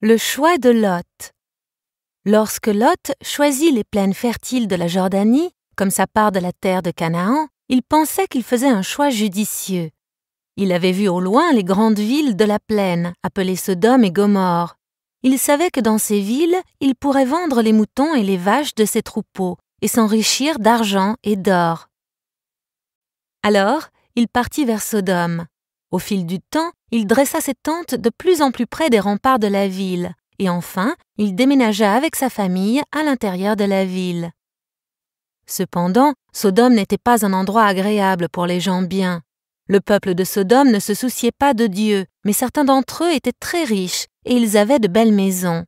Le choix de Lot. Lorsque Lot choisit les plaines fertiles de la Jordanie, comme sa part de la terre de Canaan, il pensait qu'il faisait un choix judicieux. Il avait vu au loin les grandes villes de la plaine, appelées Sodome et Gomorrhe. Il savait que dans ces villes, il pourrait vendre les moutons et les vaches de ses troupeaux et s'enrichir d'argent et d'or. Alors, il partit vers Sodome. Au fil du temps, il dressa ses tentes de plus en plus près des remparts de la ville, et enfin, il déménagea avec sa famille à l'intérieur de la ville. Cependant, Sodome n'était pas un endroit agréable pour les gens bien. Le peuple de Sodome ne se souciait pas de Dieu, mais certains d'entre eux étaient très riches et ils avaient de belles maisons.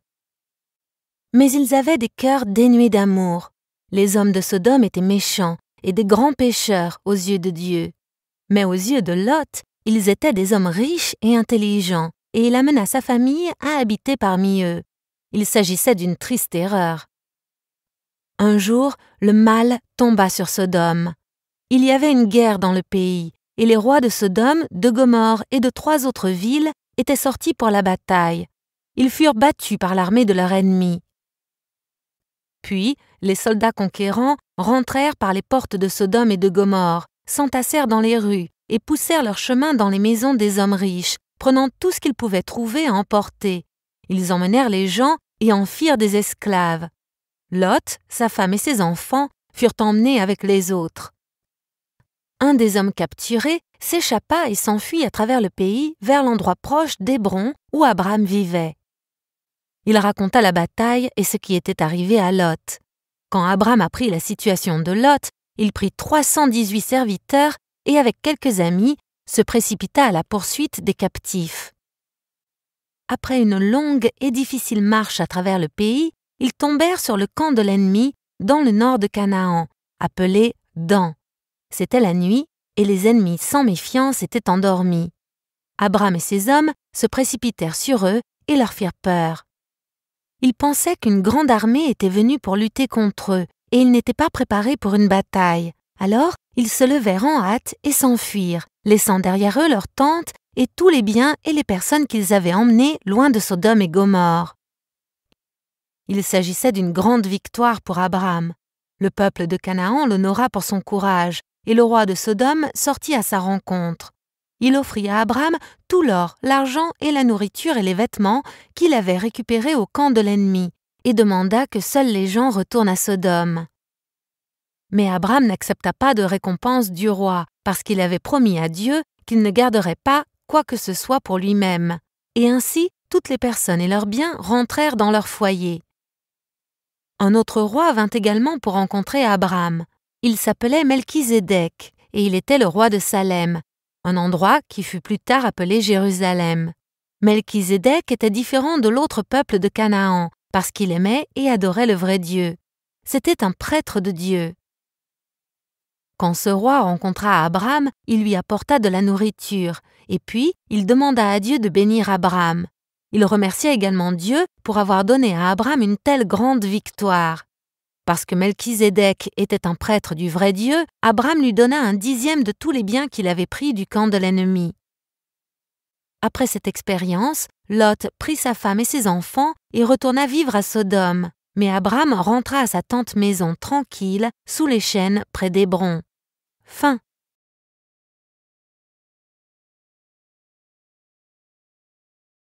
Mais ils avaient des cœurs dénués d'amour. Les hommes de Sodome étaient méchants et des grands pécheurs aux yeux de Dieu. Mais aux yeux de Lot, ils étaient des hommes riches et intelligents, et il amena sa famille à habiter parmi eux. Il s'agissait d'une triste erreur. Un jour, le mal tomba sur Sodome. Il y avait une guerre dans le pays, et les rois de Sodome, de Gomorrhe et de 3 autres villes étaient sortis pour la bataille. Ils furent battus par l'armée de leur ennemi. Puis, les soldats conquérants rentrèrent par les portes de Sodome et de Gomorrhe, s'entassèrent dans les rues et poussèrent leur chemin dans les maisons des hommes riches, prenant tout ce qu'ils pouvaient trouver à emporter. Ils emmenèrent les gens et en firent des esclaves. Lot, sa femme et ses enfants furent emmenés avec les autres. Un des hommes capturés s'échappa et s'enfuit à travers le pays vers l'endroit proche d'Hébron où Abraham vivait. Il raconta la bataille et ce qui était arrivé à Lot. Quand Abraham apprit la situation de Lot, il prit 318 serviteurs et avec quelques amis se précipita à la poursuite des captifs. Après une longue et difficile marche à travers le pays, ils tombèrent sur le camp de l'ennemi dans le nord de Canaan, appelé Dan. C'était la nuit et les ennemis sans méfiance étaient endormis. Abraham et ses hommes se précipitèrent sur eux et leur firent peur. Ils pensaient qu'une grande armée était venue pour lutter contre eux et ils n'étaient pas préparés pour une bataille. Alors, ils se levèrent en hâte et s'enfuirent, laissant derrière eux leurs tentes et tous les biens et les personnes qu'ils avaient emmenés loin de Sodome et Gomorrhe. Il s'agissait d'une grande victoire pour Abraham. Le peuple de Canaan l'honora pour son courage et le roi de Sodome sortit à sa rencontre. Il offrit à Abraham tout l'or, l'argent et la nourriture et les vêtements qu'il avait récupérés au camp de l'ennemi et demanda que seuls les gens retournent à Sodome. Mais Abraham n'accepta pas de récompense du roi parce qu'il avait promis à Dieu qu'il ne garderait pas quoi que ce soit pour lui-même. Et ainsi, toutes les personnes et leurs biens rentrèrent dans leur foyer. Un autre roi vint également pour rencontrer Abraham. Il s'appelait Melchizedek et il était le roi de Salem, un endroit qui fut plus tard appelé Jérusalem. Melchizedek était différent de l'autre peuple de Canaan parce qu'il aimait et adorait le vrai Dieu. C'était un prêtre de Dieu. Quand ce roi rencontra Abraham, il lui apporta de la nourriture, et puis il demanda à Dieu de bénir Abraham. Il remercia également Dieu pour avoir donné à Abraham une telle grande victoire. Parce que Melchizedek était un prêtre du vrai Dieu, Abraham lui donna 1/10 de tous les biens qu'il avait pris du camp de l'ennemi. Après cette expérience, Lot prit sa femme et ses enfants et retourna vivre à Sodome. Mais Abraham rentra à sa tente maison tranquille, sous les chênes, près d'Hébron. Fin.